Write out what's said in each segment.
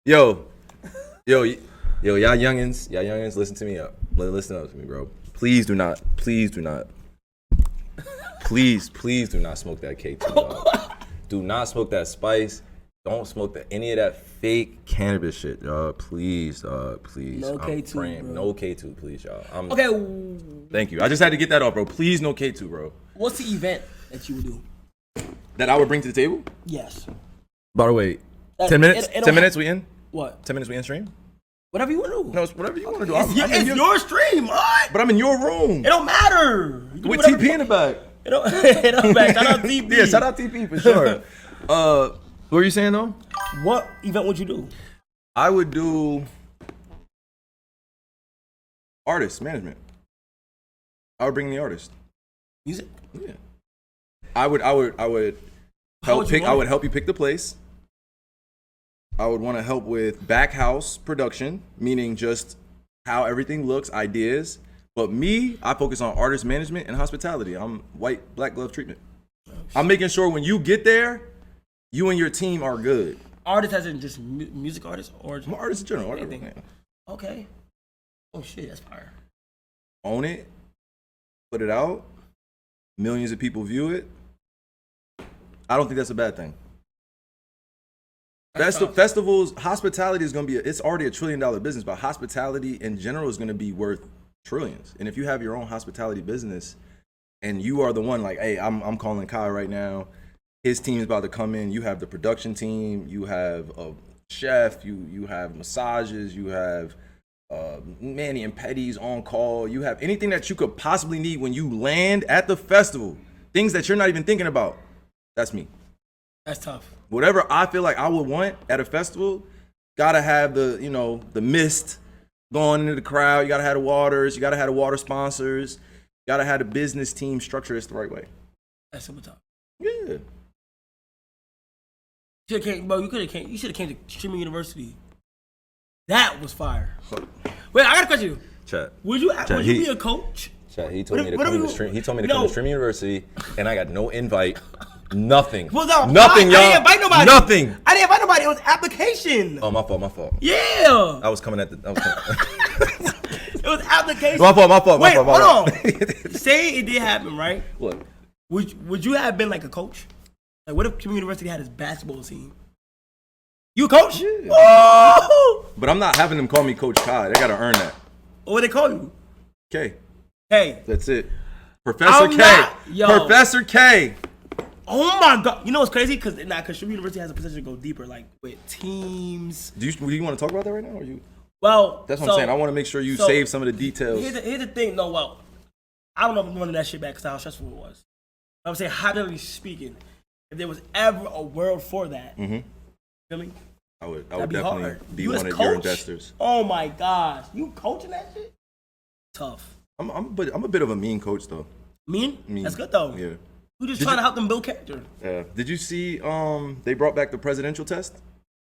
Yo, yo, y'all youngins, listen to me up. Listen up to me, bro. Please do not smoke that K2, dog. Do not smoke that spice. Don't smoke any of that fake cannabis shit, dog. Please, please. No K2, bro. No K2, please, y'all. Okay. Thank you. I just had to get that off, bro. Please, no K2, bro. What's the event that you would do? That I would bring to the table? Yes. By the way, 10 minutes? 10 minutes we in? What? 10 minutes we in stream? Whatever you want to do. No, it's whatever you want to do. It's your stream, what? But I'm in your room. It don't matter. With TP in the back. It don't matter. Shout out TP. Yeah, shout out TP for sure. What were you saying though? What event would you do? I would do artist management. I would bring the artist. Music? Yeah. I would help pick. I would help you pick the place. I would want to help with back house production, meaning just how everything looks, ideas. But me, I focus on artist management and hospitality. I'm white, black glove treatment. I'm making sure when you get there, you and your team are good. Artist as in just music artists? Or I'm an artist in general. Anything. Okay. Oh shit, that's fire. Own it. Put it out. Millions of people view it. I don't think that's a bad thing. Festivals, hospitality is going to be, it's already $1 trillion business, but hospitality in general is going to be worth trillions. And if you have your own hospitality business and you are the one like, hey, I'm calling Kyrie right now. His team is about to come in. You have the production team. You have a chef. You have massages. You have Manny and Petty's on call. You have anything that you could possibly need when you land at the festival. Things that you're not even thinking about. That's me. That's tough. Whatever I feel like I would want at a festival, gotta have the mist going into the crowd. You gotta have the waters. You gotta have the water sponsors. You gotta have the business team structure this the right way. That's super tough. Yeah. You should have came to Streaming University. That was fire. Wait, I got a question. Chat. Would you be a coach? Chat. He told me to come to Stream. He told me to come to Streaming University, and I got no invite. Nothing. Well, no, nothing, y'all. I didn't invite nobody. Nothing. I didn't invite nobody. It was application. Oh, my fault. Yeah. I was coming at the. It was application. My fault. Wait, hold on. Say it did happen, right? What? Would you have been like a coach? Like, what if Community University had his basketball team? You a coach? Yeah. Oh! But I'm not having them call me Coach Kai. They gotta earn that. What they call you? K. Hey. That's it. Professor K. Professor K. Oh my God! You know what's crazy? Because Stream University has a position to go deeper, like with teams. Do you want to talk about that right now, or you? Well, that's what I'm saying. I want to make sure you save some of the details. Here's the thing. No, well, I don't know if I'm running that shit back because how stressful it was. But I'm saying, hypothetically speaking, if there was ever a world for that, you feel me? I would definitely be one of your investors. Oh my gosh, you coaching that shit? Tough. I'm a bit of a mean coach though. Mean? That's good though. Yeah. We're just trying to help them build character. Yeah. Did you see they brought back the presidential test?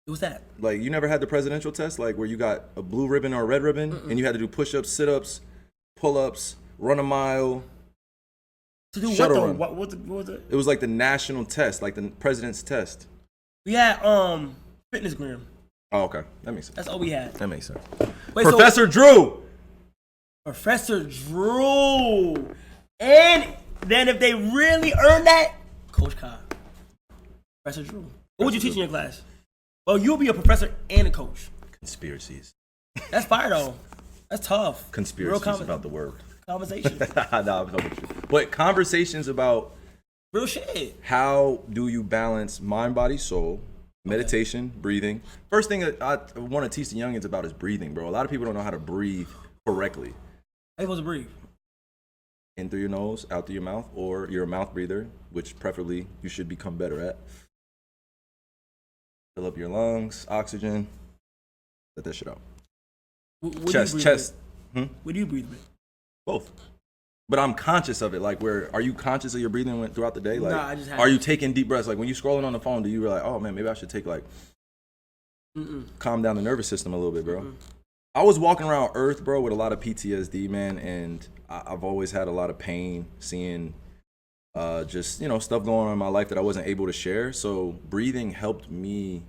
What's that? Like, you never had the presidential test, like where you got a blue ribbon or a red ribbon, and you had to do push-ups, sit-ups, pull-ups, run a mile. To do shuttle what though? run. What was it? It was like the national test, like the president's test. We had fitness gram. Oh, okay. That makes sense. That's all we had. That makes sense. Wait, Professor Drew! Professor Drew! And then if they really earn that, Coach Kai. Professor Drew. What would you teach in your class? Well, you'll be a professor and a coach. Conspiracies. That's fire though. That's tough. Conspiracies about the word. Conversation. No, I'm talking about you. But conversations about real shit. How do you balance mind, body, soul, meditation, breathing? First thing that I want to teach the youngins about is breathing, bro. A lot of people don't know how to breathe correctly. How you supposed to breathe? In through your nose, out through your mouth, or you're a mouth breather, which preferably you should become better at. Fill up your lungs, oxygen, let that shit out. Chest. What do you breathe with? Both. But I'm conscious of it. Like, are you conscious of your breathing throughout the day? Like, nah, I just have are you taking deep breaths? Like, when you're scrolling on the phone, do you realize, oh man, maybe I should take calm down the nervous system a little bit, bro? I was walking around Earth, bro, with a lot of PTSD, man, and I've always had a lot of pain seeing just, stuff going on in my life that I wasn't able to share. So breathing helped me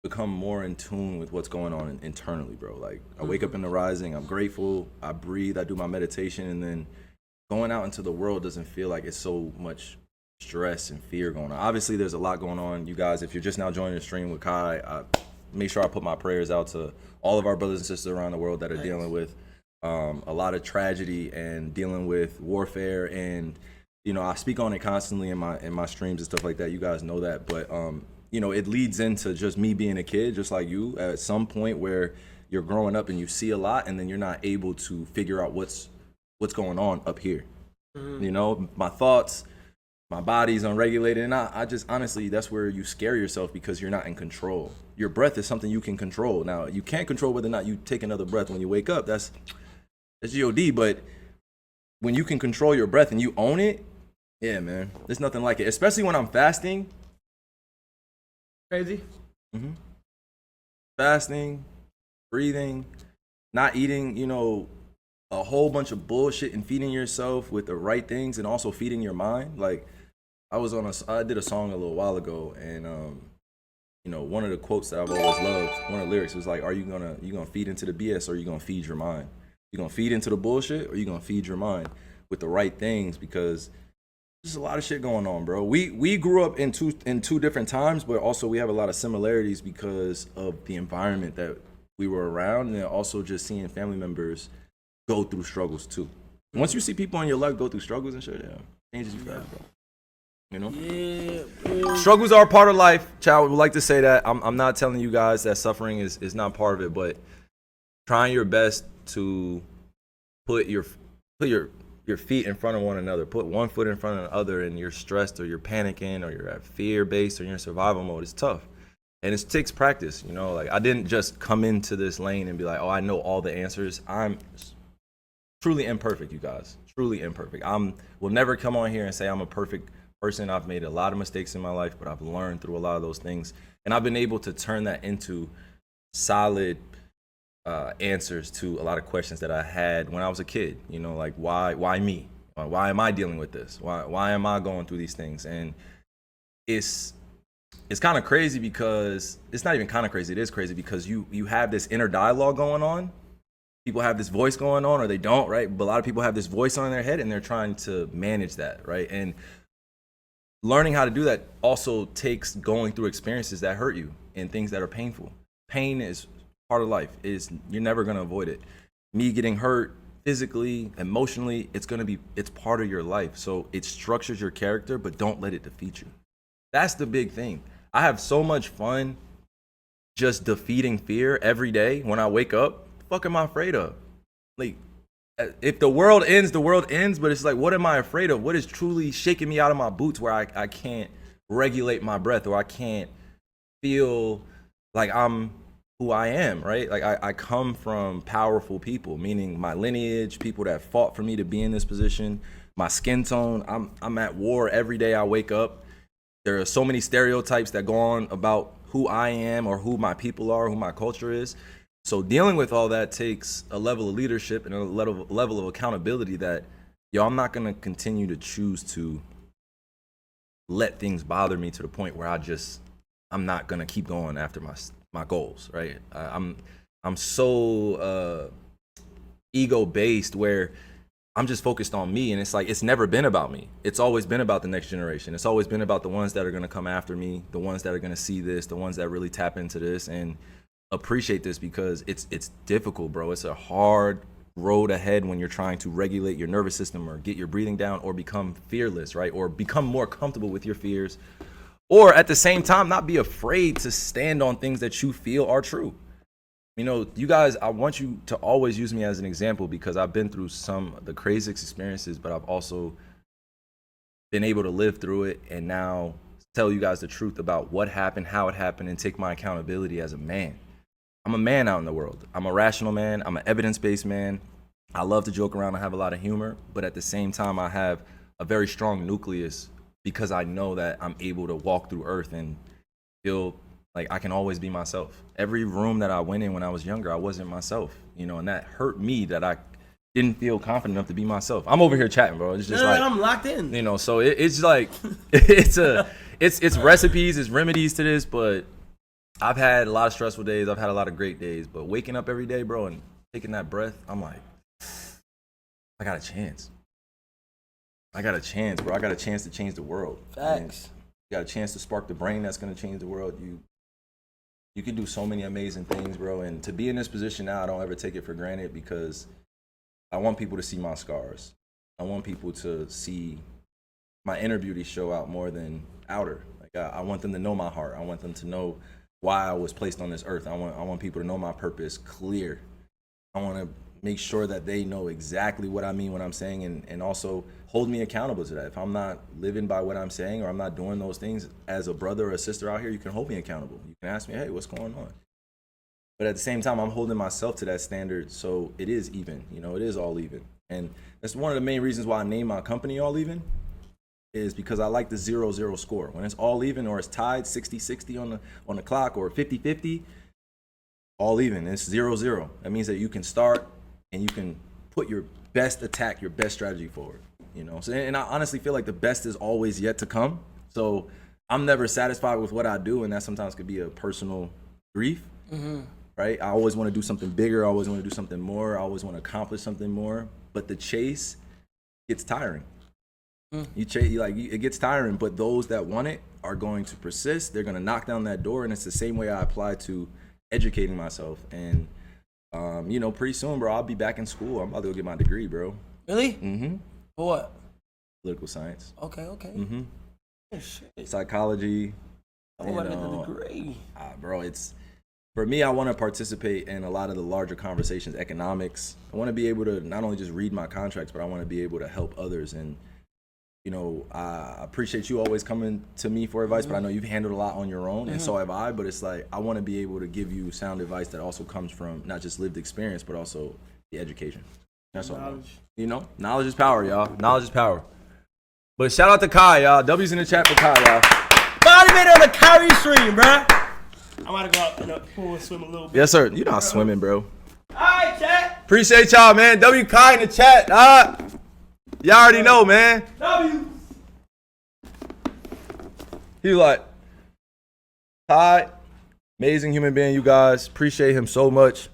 become more in tune with what's going on internally, bro. Like I wake up in the rising, I'm grateful, I breathe, I do my meditation, and then going out into the world doesn't feel like it's so much stress and fear going on. Obviously, there's a lot going on. You guys, if you're just now joining the stream with Kai, make sure I put my prayers out to all of our brothers and sisters around the world that are dealing with a lot of tragedy and dealing with warfare. And I speak on it constantly in my streams and stuff like that. You guys know that, but it leads into just me being a kid, just like you, at some point where you're growing up and you see a lot, and then you're not able to figure out what's going on up here. My thoughts, my body's unregulated, and I just honestly, that's where you scare yourself because you're not in control. Your breath is something you can control. Now, you can't control whether or not you take another breath when you wake up. That's God. But when you can control your breath and you own it, yeah, man, there's nothing like it. Especially when I'm fasting. Crazy. Fasting, breathing, not eating, a whole bunch of bullshit and feeding yourself with the right things and also feeding your mind. Like I did a song a little while ago, and one of the quotes that I've always loved, one of the lyrics was like, are you gonna feed into the BS, or are you gonna feed your mind? You gonna feed into the bullshit, or you gonna feed your mind with the right things? Because there's a lot of shit going on, bro. We grew up in two different times, but also we have a lot of similarities because of the environment that we were around, and then also just seeing family members go through struggles too. Once you see people in your life go through struggles and shit, yeah, changes you fast, bro. Yeah. Struggles are a part of life. Child would like to say that. I'm not telling you guys that suffering is not part of it, but trying your best to put your feet in front of one another. Put one foot in front of the other, and you're stressed or you're panicking or you're at fear-based or you're in survival mode. It's tough. And it takes practice, Like, I didn't just come into this lane and be like, oh, I know all the answers. I'm truly imperfect, you guys. Truly imperfect. Will never come on here and say I'm a perfect person. I've made a lot of mistakes in my life, but I've learned through a lot of those things. And I've been able to turn that into solid answers to a lot of questions that I had when I was a kid. Like, why me? Why am I dealing with this? Why am I going through these things? And it's kind of crazy, because it's not even kind of crazy. It is crazy because you have this inner dialogue going on. People have this voice going on, or they don't, right? But a lot of people have this voice on in their head, and they're trying to manage that, right? And learning how to do that also takes going through experiences that hurt you and things that are painful. Pain is part of life. You're never going to avoid it. Me getting hurt physically, emotionally, it's part of your life. So it structures your character, but don't let it defeat you. That's the big thing. I have so much fun just defeating fear every day. When I wake up, what the fuck am I afraid of? Like, if the world ends, the world ends, but it's like, what am I afraid of? What is truly shaking me out of my boots where I can't regulate my breath, or I can't feel like I'm who I am, right? Like, I come from powerful people, meaning my lineage, people that fought for me to be in this position, my skin tone. I'm at war every day I wake up. There are so many stereotypes that go on about who I am or who my people are, who my culture is. So dealing with all that takes a level of leadership and a level of accountability that, I'm not going to continue to choose to let things bother me to the point where I'm not going to keep going after my goals, right? I'm so ego-based where I'm just focused on me, and it's like, it's never been about me. It's always been about the next generation. It's always been about the ones that are going to come after me, the ones that are going to see this, the ones that really tap into this and appreciate this, because it's difficult, bro. It's a hard road ahead when you're trying to regulate your nervous system or get your breathing down or become fearless, right? Or become more comfortable with your fears, or at the same time, not be afraid to stand on things that you feel are true. You guys, I want you to always use me as an example, because I've been through some of the craziest experiences, but I've also been able to live through it and now tell you guys the truth about what happened, how it happened, and take my accountability as a man. I'm a man out in the world. I'm a rational man. I'm an evidence-based man. I love to joke around. I have a lot of humor, but at the same time, I have a very strong nucleus, because I know that I'm able to walk through earth and feel like I can always be myself. Every room that I went in when I was younger, I wasn't myself, and that hurt me, that I didn't feel confident enough to be myself. I'm over here chatting, bro. It's just I'm locked in. So it's like, it's recipes, it's remedies to this, but I've had a lot of stressful days. I've had a lot of great days. But waking up every day, bro, and taking that breath, I'm like, I got a chance. I got a chance, bro. I got a chance to change the world. Facts. You got a chance to spark the brain that's gonna change the world. You can do so many amazing things, bro. And to be in this position now, I don't ever take it for granted because I want people to see my scars. I want people to see my inner beauty show out more than outer. Like I want them to know my heart. I want them to know why I was placed on this earth. I want people to know my purpose clear. I want to make sure that they know exactly what I mean when I'm saying, and also hold me accountable to that. If I'm not living by what I'm saying or I'm not doing those things, as a brother or a sister out here, you can hold me accountable. You can ask me, hey, what's going on? But at the same time, I'm holding myself to that standard, so it is even. You know, it is all even. And that's one of the main reasons why I named my company All Even, is because I like the 0-0 score. When it's all even or it's tied 60-60 on the clock or 50-50, all even. It's 0-0. That means that you can start and you can put your best attack, your best strategy forward. You know, so, and I honestly feel like the best is always yet to come. So I'm never satisfied with what I do, and that sometimes could be a personal grief. Right? I always want to do something bigger. I always want to do something more. I always want to accomplish something more. But the chase gets tiring. You chase, it gets tiring. But those that want it are going to persist. They're going to knock down that door, and it's the same way I apply to educating myself. And you know, pretty soon, bro, I'll be back in school. I'm about to go get my degree, bro. Really? Mm-hmm. For what? Political science. Okay. Mm-hmm. Oh, shit. Psychology. I want to get the degree. Bro, it's for me. I want to participate in a lot of the larger conversations, economics. I want to be able to not only just read my contracts, but I want to be able to help others. And you know, I appreciate you always coming to me for advice, but I know you've handled a lot on your own, and so have I. But it's like I want to be able to give you sound advice that also comes from not just lived experience, but also the education. That's all. Knowledge. You know, knowledge is power, y'all. Knowledge is power. But shout out to Kai, y'all. W's in the chat for Kai, y'all. Finally made it on the Kyrie stream, bruh. I'm about to go out in the pool and swim a little bit. Yes, sir. You're not swimming, bro. All right, chat. Appreciate y'all, man. W Kai in the chat. Y'all already know, man. W. He like, Kai, amazing human being, you guys. Appreciate him so much.